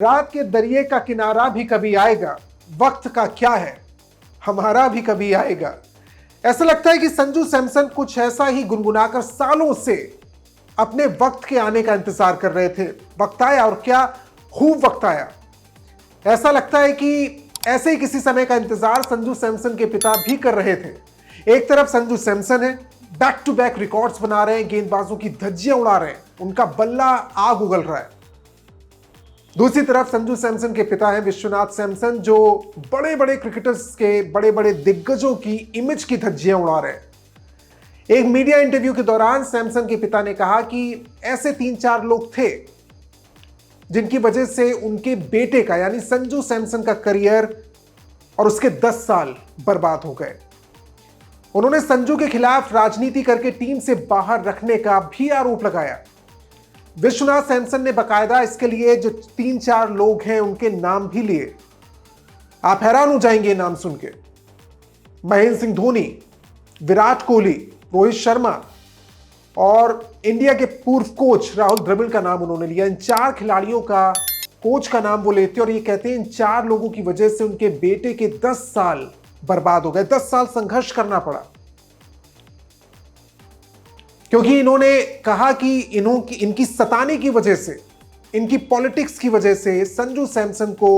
रात के दरिए का किनारा भी कभी आएगा, वक्त का क्या है, हमारा भी कभी आएगा। ऐसा लगता है कि संजू सैमसन कुछ ऐसा ही गुनगुनाकर सालों से अपने वक्त के आने का इंतजार कर रहे थे। वक्त आया और क्या खूब वक्त आया। ऐसा लगता है कि ऐसे ही किसी समय का इंतजार संजू सैमसन के पिता भी कर रहे थे। एक तरफ संजू सैमसन है, बैक टू बैक रिकॉर्ड्स बना रहे हैं, गेंदबाजों की धज्जियां उड़ा रहे हैं, उनका बल्ला आग उगल रहा है। दूसरी तरफ संजू सैमसन के पिता हैं विश्वनाथ सैमसन, जो बड़े बड़े क्रिकेटर्स के, बड़े बड़े दिग्गजों की इमेज की धज्जियां उड़ा रहे हैं। एक मीडिया इंटरव्यू के दौरान सैमसन के पिता ने कहा कि ऐसे 3-4 लोग थे जिनकी वजह से उनके बेटे का यानी संजू सैमसन का करियर और उसके 10 साल बर्बाद हो गए। उन्होंने संजू के खिलाफ राजनीति करके टीम से बाहर रखने का भी आरोप लगाया। विश्वनाथ सैमसन ने बकायदा इसके लिए जो 3-4 लोग हैं उनके नाम भी लिए। आप हैरान हो जाएंगे नाम सुन के। महेंद्र सिंह धोनी, विराट कोहली, रोहित शर्मा और इंडिया के पूर्व कोच राहुल द्रविड़ का नाम उन्होंने लिया। इन 4 खिलाड़ियों का कोच का नाम वो लेते और ये कहते हैं इन 4 लोगों की वजह से उनके बेटे के 10 साल बर्बाद हो गए। 10 साल संघर्ष करना पड़ा, क्योंकि इन्होंने कहा कि इनकी सताने की वजह से, इनकी पॉलिटिक्स की वजह से संजू सैमसन को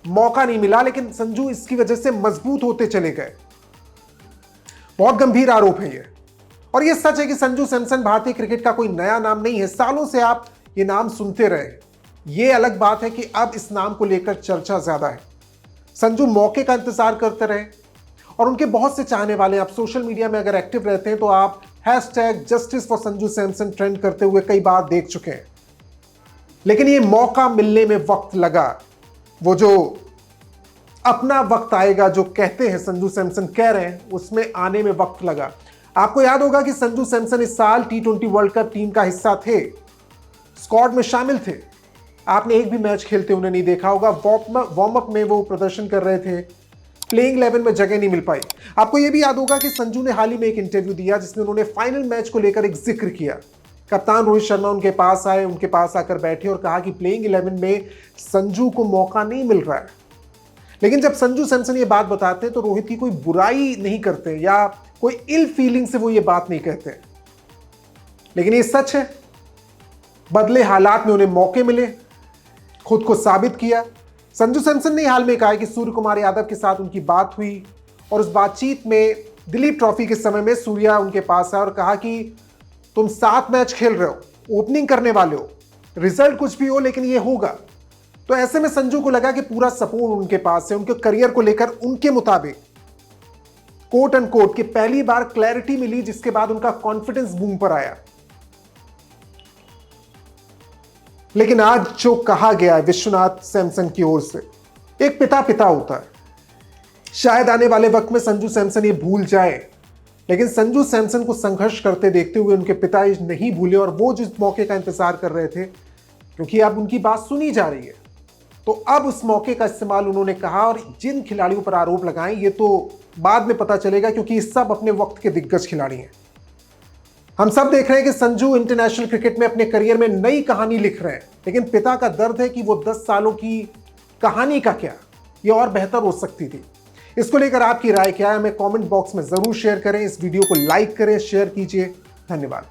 मौका नहीं मिला, लेकिन संजू इसकी वजह से मजबूत होते चले गए। बहुत गंभीर आरोप है ये। और ये सच है कि संजू सैमसन भारतीय क्रिकेट का कोई नया नाम नहीं है। सालों से आप ये नाम सुनते रहे। ये अलग बात है कि अब इस नाम को लेकर चर्चा ज्यादा है। संजू मौके का इंतजार करते रहे और उनके बहुत से चाहने वाले, आप सोशल मीडिया में अगर एक्टिव रहते हैं तो आप #justice for Sanju Samson trend करते हुए कई बार देख चुके हैं। लेकिन ये मौका मिलने में वक्त लगा। वो जो अपना वक्त आएगा जो कहते हैं संजू सैमसन कह रहे हैं, उसमें आने में वक्त लगा। आपको याद होगा कि संजू सैमसन इस साल T20 वर्ल्ड कप टीम का हिस्सा थे, स्क्वाड में शामिल थे। आपने एक भी मैच खेलते उन्हें नहीं देखा होगा। वार्म अप में वो प्रदर्शन कर रहे थे, प्लेइंग 11 में जगह नहीं मिल पाई। आपको यह भी याद होगा कि संजू ने हाल ही में एक इंटरव्यू दिया जिसमें उन्होंने फाइनल मैच को लेकर एक जिक्र किया। कप्तान रोहित शर्मा उनके पास आए, उनके पास आकर बैठे और कहा कि प्लेइंग 11 में संजू को मौका नहीं मिल रहा है। लेकिन जब संजू सैमसन ये बात बताते हैं तो रोहित की कोई बुराई नहीं करते या कोई इल फीलिंग से वो ये बात नहीं कहते। लेकिन ये सच है, बदले हालात में उन्हें मौके मिले, खुद को साबित किया। संजू सैमसन ने हाल में कहा कि सूर्य कुमार यादव के साथ उनकी बात हुई और उस बातचीत में दिलीप ट्रॉफी के समय में सूर्या उनके पास आया और कहा कि तुम 7 मैच खेल रहे हो, ओपनिंग करने वाले हो, रिजल्ट कुछ भी हो लेकिन ये होगा। तो ऐसे में संजू को लगा कि पूरा सपोर्ट उनके पास है। उनके करियर को लेकर उनके मुताबिक कोट एंड कोट की पहली बार क्लैरिटी मिली, जिसके बाद उनका कॉन्फिडेंस बूम पर आया। लेकिन आज जो कहा गया है विश्वनाथ सैमसन की ओर से, एक पिता पिता होता है। शायद आने वाले वक्त में संजू सैमसन ये भूल जाए, लेकिन संजू सैमसन को संघर्ष करते देखते हुए उनके पिता नहीं भूले और वो जिस मौके का इंतजार कर रहे थे, क्योंकि अब उनकी बात सुनी जा रही है, तो अब उस मौके का इस्तेमाल उन्होंने कहा। और जिन खिलाड़ियों पर आरोप लगाएं ये तो बाद में पता चलेगा, क्योंकि ये सब अपने वक्त के दिग्गज खिलाड़ी हैं। हम सब देख रहे हैं कि संजू इंटरनेशनल क्रिकेट में अपने करियर में नई कहानी लिख रहे हैं, लेकिन पिता का दर्द है कि वो 10 सालों की कहानी का क्या, ये और बेहतर हो सकती थी। इसको लेकर आपकी राय क्या है, हमें कमेंट बॉक्स में जरूर शेयर करें। इस वीडियो को लाइक करें, शेयर कीजिए। धन्यवाद।